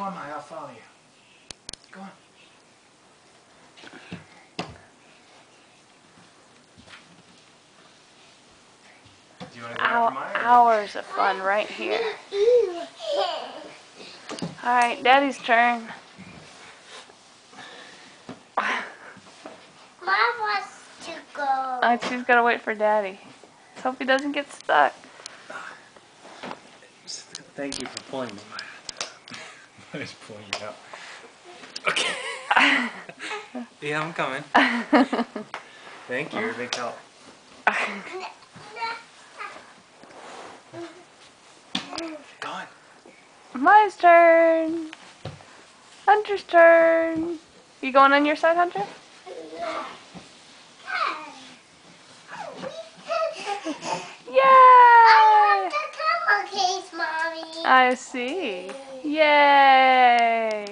on, Maya, I'll follow you. Go on. Do you want to go after Maya? Hours of fun right here. Alright, Daddy's turn. Mom wants to go. She's gotta wait for Daddy. Let's hope he doesn't get stuck. Thank you for pulling me, Maya. Maya's pulling me out. Okay. Yeah, I'm coming. Thank you, you're a big help. Go on. Maya's turn. Hunter's turn. You going on your side, Hunter? Yay! I want the camera case, Mommy. I see. Yay!